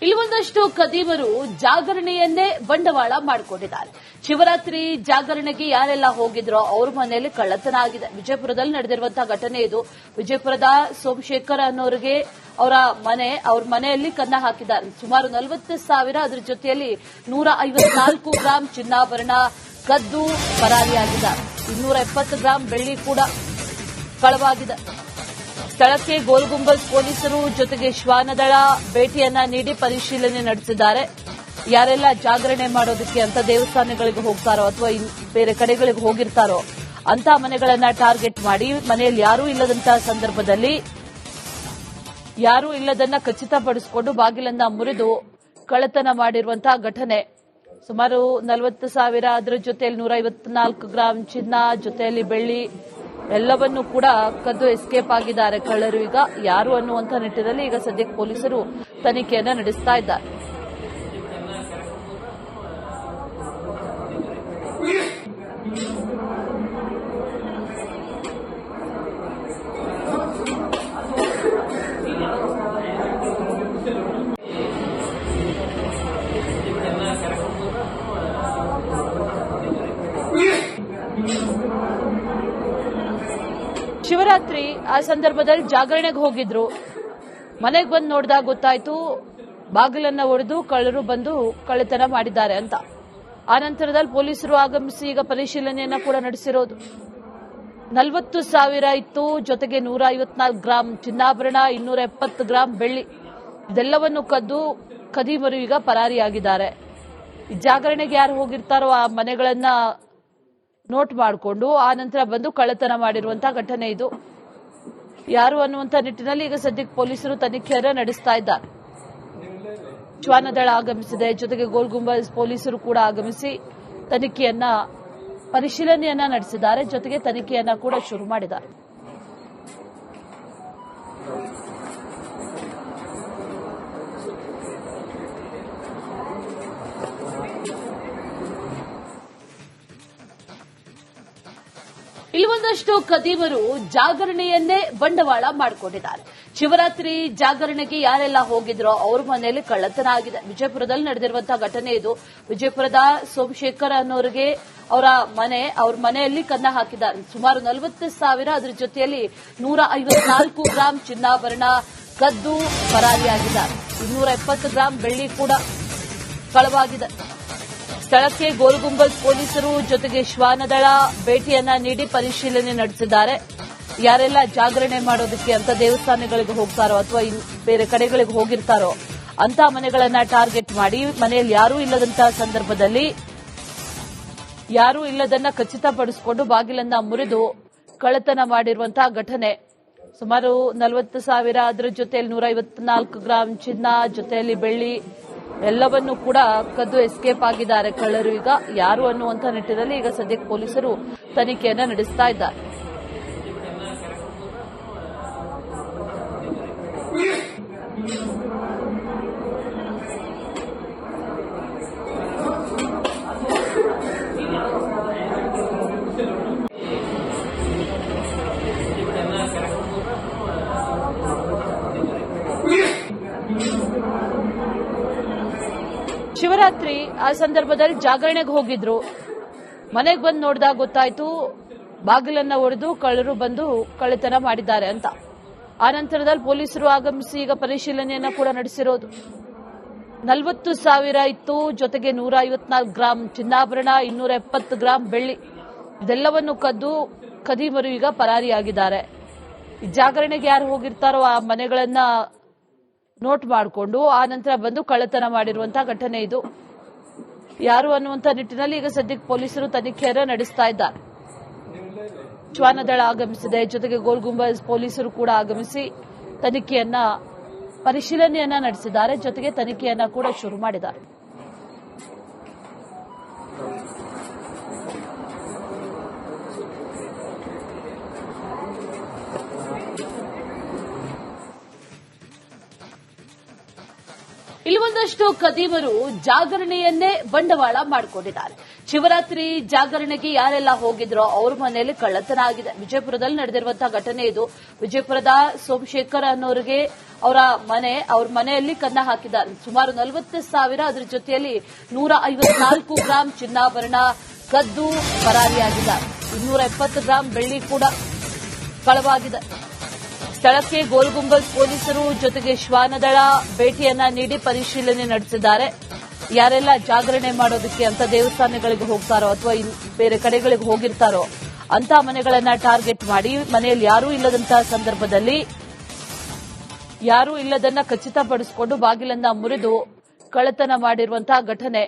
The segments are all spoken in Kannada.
ಇಲ್ಲಿ ಒಂದಷ್ಟು ಖದೀಮರು ಜಾಗರಣೆಯನ್ನೇ ಬಂಡವಾಳ ಮಾಡಿಕೊಂಡಿದ್ದಾರೆ. ಶಿವರಾತ್ರಿ ಜಾಗರಣೆಗೆ ಯಾರೆಲ್ಲ ಹೋಗಿದ್ರೋ ಅವ್ರ ಮನೆಯಲ್ಲಿ ಕಳ್ಳತನ ಆಗಿದೆ. ವಿಜಯಪುರದಲ್ಲಿ ನಡೆದಿರುವಂತಹ ಘಟನೆ ಇದು. ವಿಜಯಪುರದ ಸೋಮಶೇಖರ್ ಅನ್ನೋರಿಗೆ ಅವ್ರ ಮನೆಯಲ್ಲಿ ಕನ್ನ ಹಾಕಿದ್ದಾರೆ. ಸುಮಾರು 40,000, ಅದರ ಜೊತೆಯಲ್ಲಿ 154 ಗ್ರಾಂ ಚಿನ್ನಾಭರಣ ಕದ್ದು ಪರಾರಿಯಾಗಿದ್ದಾರೆ. 270 ಗ್ರಾಂ ಬೆಳ್ಳಿ ಕೂಡ ಕಳವಾಗಿದೆ. ಸ್ಥಳಕ್ಕೆ ಗೋಲ್ಗುಂಬಜ್ ಪೊಲೀಸರು ಜೊತೆಗೆ ಶ್ವಾನದಳ ಭೇಟಿಯನ್ನ ನೀಡಿ ಪರಿಶೀಲನೆ ನಡೆಸಿದ್ದಾರೆ. ಯಾರೆಲ್ಲ ಜಾಗರಣೆ ಮಾಡೋದಕ್ಕೆ ಅಂತ ದೇವಸ್ಥಾನಗಳಿಗೆ ಹೋಗ್ತಾರೋ ಅಥವಾ ಬೇರೆ ಕಡೆಗಳಿಗೆ ಹೋಗಿರ್ತಾರೋ ಅಂತ ಮನೆಗಳನ್ನ ಟಾರ್ಗೆಟ್ ಮಾಡಿ ಮನೆಯಲ್ಲಿ ಯಾರೂ ಇಲ್ಲದಂತಹ ಸಂದರ್ಭದಲ್ಲಿ ಯಾರೂ ಇಲ್ಲದನ್ನ ಖಚಿತಪಡಿಸಿಕೊಂಡು ಬಾಗಿಲನ್ನ ಮುರಿದು ಕಳ್ಳತನ ಮಾಡಿರುವಂತಹ ಘಟನೆ. ಸುಮಾರು 40,000, ಅದರ ಜೊತೆಯಲ್ಲಿ 154 ಗ್ರಾಂ ಚಿನ್ನ, ಜೊತೆಯಲ್ಲಿ ಬೆಳ್ಳಿ ಎಲ್ಲವನ್ನೂ ಕೂಡ ಕದ್ದು ಎಸ್ಕೇಪ್ ಆಗಿದ್ದಾರೆ ಕಳ್ಳರು. ಈಗ ಯಾರು ಅನ್ನುವಂಥ ನಿಟ್ಟಿನಲ್ಲಿ ಈಗ ಸದ್ಯಕ್ಕೆ ಪೊಲೀಸರು ತನಿಖೆಯನ್ನ ನಡೆಸ್ತಾ ಇದ್ದಾರೆ. ಶಿವರಾತ್ರಿ ಆ ಸಂದರ್ಭದಲ್ಲಿ ಜಾಗರಣೆಗೆ ಹೋಗಿದ್ರು. ಮನೆಗೆ ಬಂದು ನೋಡಿದಾಗ ಗೊತ್ತಾಯ್ತು ಬಾಗಿಲನ್ನ ಒಡೆದು ಕಳ್ಳರು ಬಂದು ಕಳ್ಳತನ ಮಾಡಿದ್ದಾರೆ ಅಂತ. ಆ ನಂತರದಲ್ಲಿ ಪೊಲೀಸರು ಆಗಮಿಸಿ ಈಗ ಪರಿಶೀಲನೆಯನ್ನ ಕೂಡ ನಡೆಸಿರೋದು. 40,000 ಇತ್ತು, ಜೊತೆಗೆ 154 ಗ್ರಾಂ ಚಿನ್ನಾಭರಣ, 270 ಗ್ರಾಂ ಬೆಳ್ಳಿ ಇದೆಲ್ಲವನ್ನು ಕದ್ದು ಖದೀಮರು ಈಗ ಪರಾರಿಯಾಗಿದ್ದಾರೆ. ಈ ಜಾಗರಣೆಗೆ ಯಾರು ಹೋಗಿರ್ತಾರೋ ಆ ಮನೆಗಳನ್ನ ನೋಟ್ ಮಾಡಿಕೊಂಡು ಆ ನಂತರ ಬಂದು ಕಳ್ಳತನ ಮಾಡಿರುವಂತಹ ಘಟನೆ ಇದು. ಯಾರು ಅನ್ನುವಂಥ ನಿಟ್ಟಿನಲ್ಲಿ ಈಗ ಸದ್ಯಕ್ಕೆ ಪೊಲೀಸರು ತನಿಖೆಯನ್ನ ನಡೆಸ್ತಾ ಇದ್ದಾರೆ. ಶ್ವಾನದಳ ಆಗಮಿಸಿದೆ, ಜೊತೆಗೆ ಗೋಲ್ಗುಂಬಜ್ ಪೊಲೀಸರು ಕೂಡ ಆಗಮಿಸಿ ಪರಿಶೀಲನೆಯನ್ನ ನಡೆಸಿದ್ದಾರೆ. ಜೊತೆಗೆ ತನಿಖೆಯನ್ನ ಕೂಡ ಶುರು ಮಾಡಿದ್ದಾರೆ. ಇಲ್ಲಿ ಒಂದಷ್ಟು ಖದೀಮರು ಜಾಗರಣೆಯನ್ನೇ ಬಂಡವಾಳ ಮಾಡಿಕೊಂಡಿದ್ದಾರೆ. ಶಿವರಾತ್ರಿ ಜಾಗರಣೆಗೆ ಯಾರೆಲ್ಲ ಹೋಗಿದ್ರೋ ಅವ್ರ ಮನೆಯಲ್ಲಿ ಕಳ್ಳತನ ಆಗಿದೆ. ವಿಜಯಪುರದಲ್ಲಿ ನಡೆದಿರುವಂತಹ ಘಟನೆ ಇದು. ವಿಜಯಪುರದ ಸೋಮಶೇಖರ್ ಅನ್ನೋರಿಗೆ ಅವ್ರ ಮನೆಯಲ್ಲಿ ಕನ್ನ ಹಾಕಿದ್ದಾರೆ. ಸುಮಾರು 40,000, ಅದರ ಜೊತೆಯಲ್ಲಿ 154 ಗ್ರಾಂ ಚಿನ್ನಾಭರಣ ಕದ್ದು ಪರಾರಿಯಾಗಿದ್ದಾರೆ. 270 ಗ್ರಾಂ ಬೆಳ್ಳಿ ಕೂಡ ಕಳವಾಗಿದೆ. ಸ್ಥಳಕ್ಕೆ ಗೋಲ್ಗುಂಬಜ್ ಪೊಲೀಸರು ಜೊತೆಗೆ ಶ್ವಾನದಳ ಭೇಟಿಯನ್ನ ನೀಡಿ ಪರಿಶೀಲನೆ ನಡೆಸಿದ್ದಾರೆ. ಯಾರೆಲ್ಲ ಜಾಗರಣೆ ಮಾಡೋದಕ್ಕೆ ಅಂತ ದೇವಸ್ಥಾನಗಳಿಗೆ ಹೋಗ್ತಾರೋ ಅಥವಾ ಬೇರೆ ಕಡೆಗಳಿಗೆ ಹೋಗಿರ್ತಾರೋ ಅಂತ ಮನೆಗಳನ್ನ ಟಾರ್ಗೆಟ್ ಮಾಡಿ ಮನೆಯಲ್ಲಿ ಯಾರೂ ಇಲ್ಲದಂತಹ ಸಂದರ್ಭದಲ್ಲಿ ಯಾರೂ ಇಲ್ಲದನ್ನ ಖಚಿತಪಡಿಸಿಕೊಂಡು ಬಾಗಿಲನ್ನ ಮುರಿದು ಕಳ್ಳತನ ಮಾಡಿರುವಂತಹ ಘಟನೆ. ಸುಮಾರು 40,000, ಅದರ ಜೊತೆಯಲ್ಲಿ 154 ಗ್ರಾಂ ಚಿನ್ನ, ಜೊತೆಯಲ್ಲಿ ಬೆಳ್ಳಿ ಎಲ್ಲವನ್ನೂ ಕೂಡ ಕದ್ದು ಎಸ್ಕೇಪ್ ಆಗಿದ್ದಾರೆ ಕಳ್ಳರು. ಈಗ ಯಾರು ಅನ್ನುವಂಥ ನಿಟ್ಟಿನಲ್ಲಿ ಈಗ ಸದ್ಯಕ್ಕೆ ಪೊಲೀಸರು ತನಿಖೆಯನ್ನ ನಡೆಸ್ತಾ ಇದ್ದಾರೆ. ಶಿವರಾತ್ರಿ ಆ ಸಂದರ್ಭದಲ್ಲಿ ಜಾಗರಣೆಗೆ ಹೋಗಿದ್ರು. ಮನೆಗೆ ಬಂದು ನೋಡಿದಾಗ ಗೊತ್ತಾಯ್ತು ಬಾಗಿಲನ್ನ ಒಡೆದು ಕಳ್ಳರು ಬಂದು ಕಳ್ಳತನ ಮಾಡಿದ್ದಾರೆ ಅಂತ. ಆ ನಂತರದಲ್ಲಿ ಪೊಲೀಸರು ಆಗಮಿಸಿ ಈಗ ಪರಿಶೀಲನೆಯನ್ನ ಕೂಡ ನಡೆಸಿರೋದು. 40,000 ಇತ್ತು, ಜೊತೆಗೆ 154 ಗ್ರಾಂ ಚಿನ್ನಾಭರಣ, 270 ಗ್ರಾಂ ಬೆಳ್ಳಿ ಇದೆಲ್ಲವನ್ನು ಕದ್ದು ಖದೀಮರು ಈಗ ಪರಾರಿಯಾಗಿದ್ದಾರೆ. ಈ ಜಾಗರಣೆಗೆ ಯಾರು ಹೋಗಿರ್ತಾರೋ ಆ ಮನೆಗಳನ್ನ ನೋಟ್ ಮಾಡಿಕೊಂಡು ಆ ನಂತರ ಬಂದು ಕಳ್ಳತನ ಮಾಡಿರುವಂತಹ ಘಟನೆ ಇದು. ಯಾರು ಅನ್ನುವಂಥ ನಿಟ್ಟಿನಲ್ಲಿ ಈಗ ಸದ್ಯಕ್ಕೆ ಪೊಲೀಸರು ತನಿಖೆಯನ್ನ ನಡೆಸ್ತಾ ಇದ್ದಾರೆ. ಶ್ವಾನದಳ ಆಗಮಿಸಿದೆ, ಜೊತೆಗೆ ಗೋಲ್ಗುಂಬಜ್ ಪೊಲೀಸರು ಕೂಡ ಆಗಮಿಸಿ ಪರಿಶೀಲನೆಯನ್ನ ನಡೆಸಿದ್ದಾರೆ. ಜೊತೆಗೆ ತನಿಖೆಯನ್ನ ಕೂಡ ಶುರು ಮಾಡಿದ್ದಾರೆ. ಇಲ್ಲಿ ಒಂದಷ್ಟು ಖದೀಮರು ಜಾಗರಣೆಯನ್ನೇ ಬಂಡವಾಳ ಮಾಡಿಕೊಂಡಿದ್ದಾರೆ. ಶಿವರಾತ್ರಿ ಜಾಗರಣೆಗೆ ಯಾರೆಲ್ಲ ಹೋಗಿದ್ರೋ ಅವ್ರ ಮನೆಯಲ್ಲಿ ಕಳ್ಳತನ ಆಗಿದೆ. ವಿಜಯಪುರದಲ್ಲಿ ನಡೆದಿರುವಂತಹ ಘಟನೆ ಇದು. ವಿಜಯಪುರದ ಸೋಮಶೇಖರ್ ಅನ್ನೋರಿಗೆ ಅವ್ರ ಮನೆಯಲ್ಲಿ ಕನ್ನ ಹಾಕಿದ್ದಾರೆ. ಸುಮಾರು 40,000, ಅದರ ಜೊತೆಯಲ್ಲಿ 154 ಗ್ರಾಂ ಚಿನ್ನಾಭರಣ ಕದ್ದು ಪರಾರಿಯಾಗಿದ್ದಾರೆ. 270 ಗ್ರಾಂ ಬೆಳ್ಳಿ ಕೂಡ ಕಳವಾಗಿದೆ. ಸ್ಥಳಕ್ಕೆ ಗೋಲ್ ಗುಂಬಜ್ ಪೊಲೀಸರು ಜೊತೆಗೆ ಶ್ವಾನದಳ ಭೇಟಿಯನ್ನ ನೀಡಿ ಪರಿಶೀಲನೆ ನಡೆಸಿದ್ದಾರೆ. ಯಾರೆಲ್ಲ ಜಾಗರಣೆ ಮಾಡೋದಕ್ಕೆ ಅಂತ ದೇವಸ್ಥಾನಗಳಿಗೆ ಹೋಗ್ತಾರೋ ಅಥವಾ ಬೇರೆ ಕಡೆಗಳಿಗೆ ಹೋಗಿರ್ತಾರೋ ಅಂತ ಮನೆಗಳನ್ನ ಟಾರ್ಗೆಟ್ ಮಾಡಿ ಮನೆಯಲ್ಲಿ ಯಾರೂ ಇಲ್ಲದಂತಹ ಸಂದರ್ಭದಲ್ಲಿ ಯಾರೂ ಇಲ್ಲದನ್ನ ಖಚಿತಪಡಿಸಿಕೊಂಡು ಬಾಗಿಲನ್ನ ಮುರಿದು ಕಳ್ಳತನ ಮಾಡಿರುವಂತಹ ಘಟನೆ.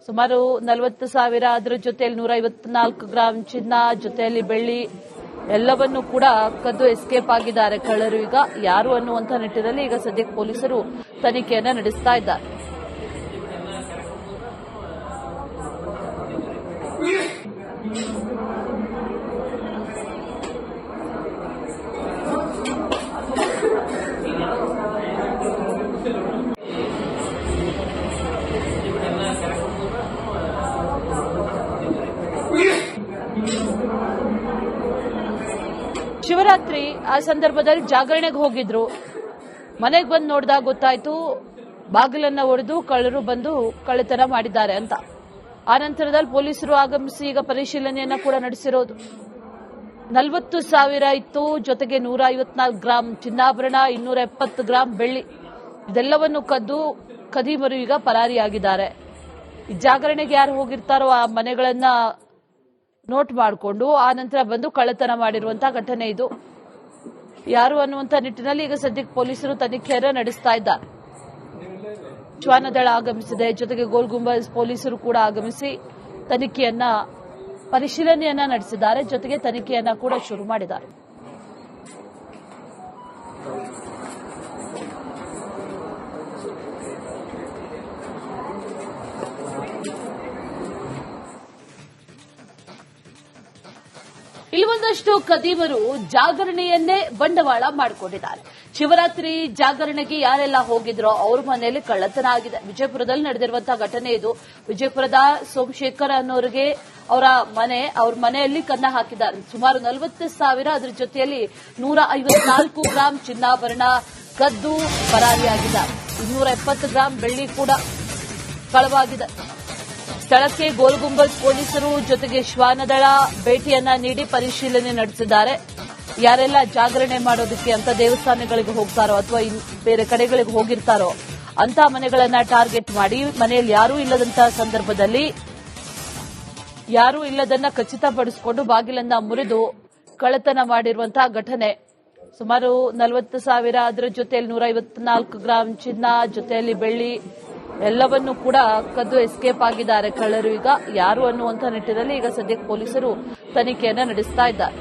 ಸುಮಾರು 40,000, ಅದರ ಜೊತೆಯಲ್ಲಿ 154 ಗ್ರಾಂ ಚಿನ್ನ, ಜೊತೆಯಲ್ಲಿ ಬೆಳ್ಳಿ ಎಲ್ಲವನ್ನೂ ಕೂಡ ಕದ್ದು ಎಸ್ಕೇಪ್ ಆಗಿದ್ದಾರೆ ಕಳ್ಳರು. ಈಗ ಯಾರು ಅನ್ನುವಂಥ ನಿಟ್ಟಿನಲ್ಲಿ ಈಗ ಸದ್ಯಕ್ಕೆ ಪೊಲೀಸರು ತನಿಖೆಯನ್ನ ನಡೆಸ್ತಾ ಇದ್ದಾರೆ. ಶಿವರಾತ್ರಿ ಆ ಸಂದರ್ಭದಲ್ಲಿ ಜಾಗರಣೆಗೆ ಹೋಗಿದ್ರು. ಮನೆಗೆ ಬಂದು ನೋಡಿದಾಗ ಗೊತ್ತಾಯ್ತು ಬಾಗಿಲನ್ನ ಒಡೆದು ಕಳ್ಳರು ಬಂದು ಕಳ್ಳತನ ಮಾಡಿದ್ದಾರೆ ಅಂತ. ಆ ನಂತರದಲ್ಲಿ ಪೊಲೀಸರು ಆಗಮಿಸಿ ಈಗ ಪರಿಶೀಲನೆಯನ್ನ ಕೂಡ ನಡೆಸಿರೋದು. 40,000 ಇತ್ತು, ಜೊತೆಗೆ 154 ಗ್ರಾಂ ಚಿನ್ನಾಭರಣ, 270 ಗ್ರಾಂ ಬೆಳ್ಳಿ ಇದೆಲ್ಲವನ್ನು ಕದ್ದು ಖದೀಮರು ಈಗ ಪರಾರಿಯಾಗಿದ್ದಾರೆ. ಈ ಜಾಗರಣೆಗೆ ಯಾರು ಹೋಗಿರ್ತಾರೋ ಆ ಮನೆಗಳನ್ನ ನೋಟ್ ಮಾಡಿಕೊಂಡು ಆ ನಂತರ ಬಂದು ಕಳ್ಳತನ ಮಾಡಿರುವಂತಹ ಘಟನೆ ಇದು. ಯಾರು ಅನ್ನುವಂಥ ನಿಟ್ಟಿನಲ್ಲಿ ಈಗ ಸದ್ಯಕ್ಕೆ ಪೊಲೀಸರು ತನಿಖೆಯನ್ನು ನಡೆಸ್ತಾ ಇದ್ದಾರೆ. ಶ್ವಾನದಳ ಆಗಮಿಸಿದೆ, ಜೊತೆಗೆ ಗೋಲ್ ಗುಂಬಜ್ ಪೊಲೀಸರು ಕೂಡ ಆಗಮಿಸಿ ಪರಿಶೀಲನೆಯನ್ನ ನಡೆಸಿದ್ದಾರೆ. ಜೊತೆಗೆ ತನಿಖೆಯನ್ನ ಕೂಡ ಶುರು ಮಾಡಿದ್ದಾರೆ. ಇಲ್ಲಿ ಒಂದಷ್ಟು ಖದೀಮರು ಜಾಗರಣೆಯನ್ನೇ ಬಂಡವಾಳ ಮಾಡಿಕೊಂಡಿದ್ದಾರೆ. ಶಿವರಾತ್ರಿ ಜಾಗರಣೆಗೆ ಯಾರೆಲ್ಲ ಹೋಗಿದ್ರೋ ಅವ್ರ ಮನೆಯಲ್ಲಿ ಕಳ್ಳತನ ಆಗಿದೆ. ವಿಜಯಪುರದಲ್ಲಿ ನಡೆದಿರುವಂತಹ ಘಟನೆ ಇದು. ವಿಜಯಪುರದ ಸೋಮಶೇಖರ್ ಅನ್ನೋರಿಗೆ ಅವರ ಮನೆಯಲ್ಲಿ ಕನ್ನ ಹಾಕಿದ್ದಾರೆ. ಸುಮಾರು 40,000, ಅದರ ಜೊತೆಯಲ್ಲಿ 154 ಗ್ರಾಂ ಚಿನ್ನಾಭರಣ ಕದ್ದು ಪರಾರಿಯಾಗಿದ್ದಾರೆ. 270 ಗ್ರಾಂ ಬೆಳ್ಳಿ ಕೂಡ ಕಳವಾಗಿದೆ. ಸ್ಥಳಕ್ಕೆ ಗೋಲ್ ಗುಂಬಜ್ ಪೊಲೀಸರು ಜೊತೆಗೆ ಶ್ವಾನದಳ ಭೇಟಿಯನ್ನ ನೀಡಿ ಪರಿಶೀಲನೆ ನಡೆಸಿದ್ದಾರೆ. ಯಾರೆಲ್ಲ ಜಾಗರಣೆ ಮಾಡೋದಕ್ಕೆ ಅಂತ ದೇವಸ್ಥಾನಗಳಿಗೆ ಹೋಗ್ತಾರೋ ಅಥವಾ ಬೇರೆ ಕಡೆಗಳಿಗೆ ಹೋಗಿರ್ತಾರೋ ಅಂತ ಮನೆಗಳನ್ನ ಟಾರ್ಗೆಟ್ ಮಾಡಿ ಮನೆಯಲ್ಲಿ ಯಾರೂ ಇಲ್ಲದಂತಹ ಸಂದರ್ಭದಲ್ಲಿ ಯಾರೂ ಇಲ್ಲದನ್ನ ಖಚಿತಪಡಿಸಿಕೊಂಡು ಬಾಗಿಲನ್ನ ಮುರಿದು ಕಳ್ಳತನ ಮಾಡಿರುವಂತಹ ಘಟನೆ. ಸುಮಾರು 40,000, ಅದರ ಜೊತೆಯಲ್ಲಿ 154 ಗ್ರಾಂ ಚಿನ್ನ, ಜೊತೆಯಲ್ಲಿ ಬೆಳ್ಳಿ ಎಲ್ಲವನ್ನೂ ಕೂಡ ಕದ್ದು ಎಸ್ಕೇಪ್ ಆಗಿದ್ದಾರೆ ಕಳ್ಳರು. ಈಗ ಯಾರು ಅನ್ನುವಂಥ ನಿಟ್ಟಿನಲ್ಲಿ ಈಗ ಸದ್ಯಕ್ಕೆ ಪೊಲೀಸರು ತನಿಖೆಯನ್ನ ನಡೆಸ್ತಾ ಇದ್ದಾರೆ.